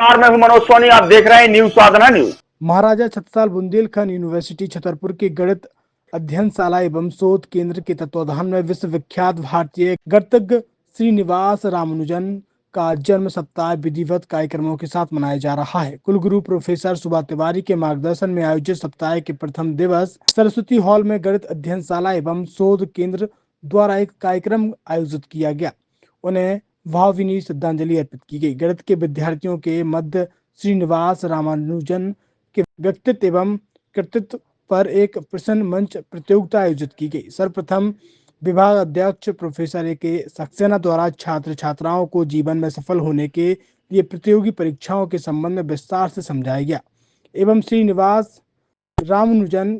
नमस्कार, मैं हूं मनोज सोनी। आप देख रहे हैं न्यूज साधना न्यूज। महाराजा छत्रसाल बुंदेलखंड यूनिवर्सिटी छतरपुर की गणित अध्ययनशाला एवं शोध केंद्र के तत्वाधान में विश्वविख्यात भारतीय गणितज्ञ श्रीनिवास रामानुजन का जन्म सप्ताह विधिवत कार्यक्रमों के साथ मनाया जा रहा है। कुलगुरु प्रोफेसर सुभा तिवारी के मार्गदर्शन में आयोजित सप्ताह के प्रथम दिवस सरस्वती हॉल में गणित अध्ययनशाला एवं शोध केंद्र द्वारा एक कार्यक्रम आयोजित किया गया। उन्हें भावभीनी श्रद्धांजलि अर्पित की गई। गणित के विद्यार्थियों के मध्य श्रीनिवास रामानुजन के व्यक्तित्व एवं कृतित्व पर एक प्रश्न मंच प्रतियोगिता आयोजित की गई। सर्वप्रथम विभाग अध्यक्ष प्रोफेसर ए.के. सक्सेना द्वारा छात्र छात्राओं को जीवन में सफल होने के लिए प्रतियोगी परीक्षाओं के संबंध में विस्तार से समझाया गया एवं श्रीनिवास रामानुजन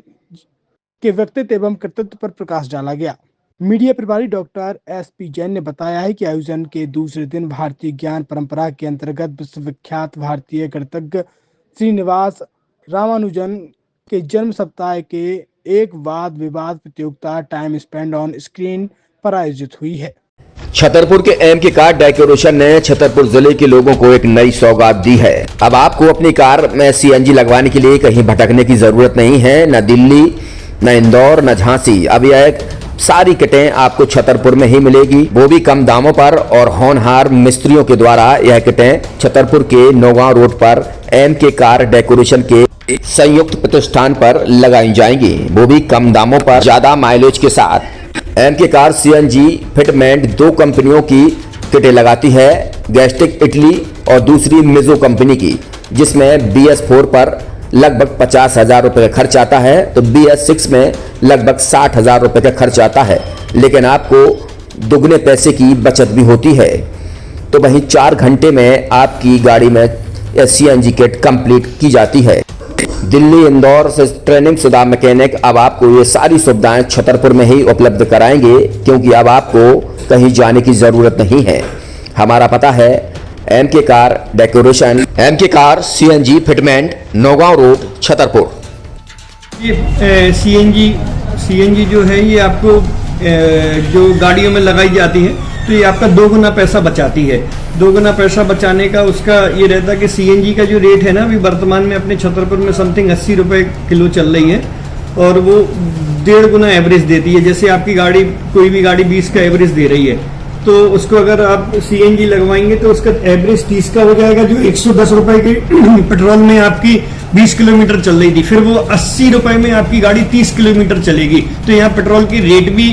के व्यक्तित्व एवं कृतित्व पर प्रकाश डाला गया। मीडिया प्रभारी डॉक्टर एस.पी. जैन ने बताया है कि आयोजन के दूसरे दिन भारतीय ज्ञान परंपरा के अंतर्गत विश्वविख्यात भारतीय गणितज्ञ श्रीनिवास रामानुजन के जन्म सप्ताह के एक वाद विवाद प्रतियोगिता टाइम स्पेंड ऑन स्क्रीन पर आयोजित हुई है। छतरपुर के एम.के. कार डेकोरेशन ने छतरपुर जिले के लोगों को एक नई सौगात दी है। अब आपको अपनी कार में सीएनजी लगवाने के लिए कहीं भटकने की जरूरत नहीं है, न दिल्ली, न इंदौर, न झांसी। अब यह सारी किटें आपको छतरपुर में ही मिलेगी, वो भी कम दामों पर। और होनहार मिस्त्रियों के द्वारा यह किटें छतरपुर के नौगांव रोड पर एम.के. कार डेकोरेशन के संयुक्त प्रतिष्ठान पर लगाई जाएंगी, वो भी कम दामों पर, ज्यादा माइलेज के साथ। एम.के. कार सीएनजी फिटमेंट दो कंपनियों की किटें लगाती है, गैस्टिक इटली और दूसरी मिजो कंपनी की, जिसमें BS4 पर लगभग 50,000 रुपए का खर्च आता है, तो BS6 में लगभग 60,000 रुपए का खर्च आता है, लेकिन आपको दुगने पैसे की बचत भी होती है। तो वहीं 4 घंटे में आपकी गाड़ी में सीएनजी किट कंप्लीट की जाती है। दिल्ली, इंदौर से ट्रेनिंग शुदा मैकेनिक अब आपको ये सारी सुविधाएं छतरपुर में ही उपलब्ध कराएंगे, क्योंकि अब आपको कहीं जाने की जरूरत नहीं है। हमारा पता है MK. Car decoration, MK. Car CNG fitment, Naugaon road, Chhatarpur. ये सीएनजी जो है ये आपको जो गाड़ियों में लगाई जाती है, तो ये आपका 2 गुना पैसा बचाती है। 2 गुना पैसा बचाने का उसका ये रहता है कि सीएनजी का जो रेट है ना, अभी वर्तमान में अपने छतरपुर में समथिंग 80 रुपए किलो चल रही है, और वो 1.5 गुना एवरेज देती है। जैसे आपकी गाड़ी, कोई भी गाड़ी 20 का एवरेज दे रही है, तो उसको अगर आप सीएनजी लगवाएंगे तो उसका एवरेज 30 का हो जाएगा, जो 110 रुपए के पेट्रोल में आपकी 20 किलोमीटर चल रही थी, फिर वो 80 रुपए में आपकी गाड़ी 30 किलोमीटर चलेगी। तो यहाँ पेट्रोल की रेट भी,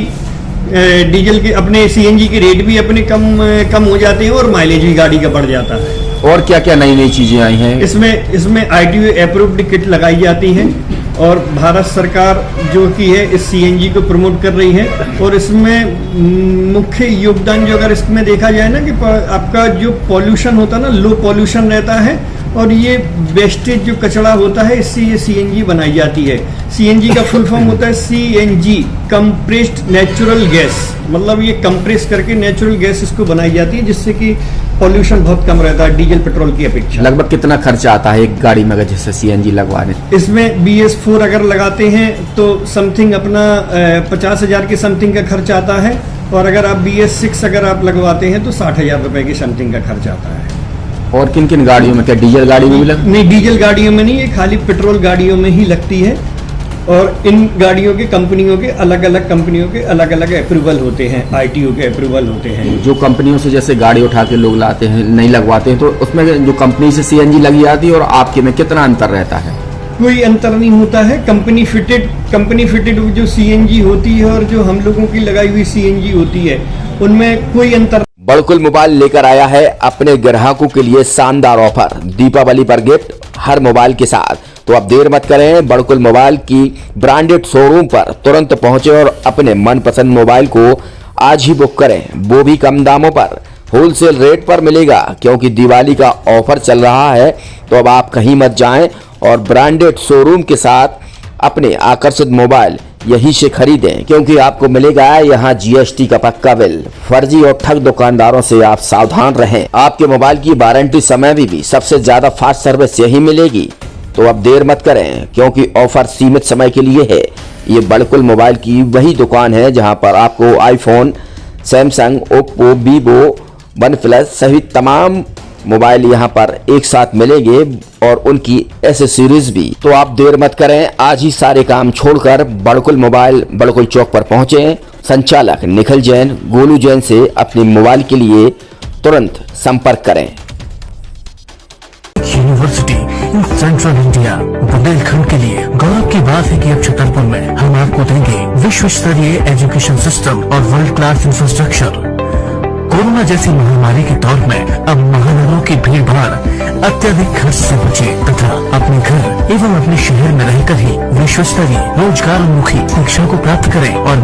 डीजल के, अपने सीएनजी के रेट भी अपने कम हो जाते हैं, और माइलेज भी गाड़ी का बढ़ जाता है। और क्या क्या नई नई चीजें आई हैं? इसमें ITO अप्रूव्ड किट लगाई जाती है, और भारत सरकार जो कि है इस सीएनजी को प्रमोट कर रही है। और इसमें मुख्य योगदान जो अगर इसमें देखा जाए ना, कि आपका जो पॉल्यूशन होता है ना, लो पॉल्यूशन रहता है, और ये वेस्टेज जो कचरा होता है, इससे ये सीएनजी बनाई जाती है। सीएनजी का फुल फॉर्म होता है CNG, कंप्रेस्ड नेचुरल गैस, मतलब ये कंप्रेस करके नेचुरल गैस इसको बनाई जाती है, जिससे कि पॉल्यूशन बहुत कम रहता है डीजल पेट्रोल की अपेक्षा। लगभग कितना खर्चा आता है एक गाड़ी में अगर जैसे सीएनजी लगवाने? इसमें BS4 अगर लगाते हैं तो समथिंग अपना 50,000 के समथिंग का खर्च आता है, और अगर आप BS6 अगर आप लगवाते हैं तो 60,000 रुपए की समथिंग का खर्च आता है। और किन किन गाड़ियों में? क्या डीजल गाड़ी में भी नहीं, डीजल गाड़ियों में नहीं, ये खाली पेट्रोल गाड़ियों में ही लगती है। और इन गाड़ियों के कंपनियों के अलग अलग अप्रूवल होते हैं, ITO के अप्रूवल होते हैं। जो कंपनियों से जैसे गाड़ी उठा के लोग लाते हैं, नहीं लगवाते हैं, तो उसमें जो कंपनी से सीएनजी लगी जाती है और आपके में कितना अंतर रहता है? कोई अंतर नहीं होता है। कंपनी फिटेड जो सीएनजी होती है और जो हम लोगों की लगाई हुई सीएनजी होती है, उनमें कोई अंतर। बड़कुल मोबाइल लेकर आया है अपने ग्राहकों के लिए शानदार ऑफर, दीपावली पर गिफ्ट हर मोबाइल के साथ। तो अब देर मत करें, बड़कुल मोबाइल की ब्रांडेड शोरूम पर तुरंत पहुंचे और अपने मनपसंद मोबाइल को आज ही बुक करें, वो भी कम दामों पर, होलसेल रेट पर मिलेगा, क्योंकि दिवाली का ऑफर चल रहा है। तो अब आप कहीं मत जाएं और ब्रांडेड शोरूम के साथ अपने आकर्षित मोबाइल यहीं से खरीदें, क्योंकि आपको मिलेगा यहाँ GST का पक्का बिल। फर्जी और ठग दुकानदारों से आप सावधान रहें। आपके मोबाइल की वारंटी समय में भी सबसे ज्यादा फास्ट सर्विस यही मिलेगी। तो अब देर मत करें, क्योंकि ऑफर सीमित समय के लिए है। ये बड़कुल मोबाइल की वही दुकान है जहां पर आपको iPhone, Samsung, Oppo, Vivo, OnePlus सहित तमाम मोबाइल यहाँ पर एक साथ मिलेंगे और उनकी एसेसरीज भी। तो आप देर मत करें, आज ही सारे काम छोड़कर बड़कुल मोबाइल बड़कुल चौक पर पहुंचे। संचालक निखिल जैन, गोलू जैन से अपने मोबाइल के लिए तुरंत संपर्क करें। University in central India Bundelkhand के लिए गौरव की बात है कि अब छतरपुर में हम आपको देंगे विश्व स्तरीय एजुकेशन सिस्टम और वर्ल्ड क्लास इंफ्रास्ट्रक्चर। कोरोना जैसी महामारी के दौर में अब महानगरों की भीड़ भाड़ अत्यधिक खर्च से बचे तथा अपने घर एवं अपने शहर में रहकर ही विश्व स्तरीय रोजगार उन्मुखी शिक्षा को प्राप्त करें और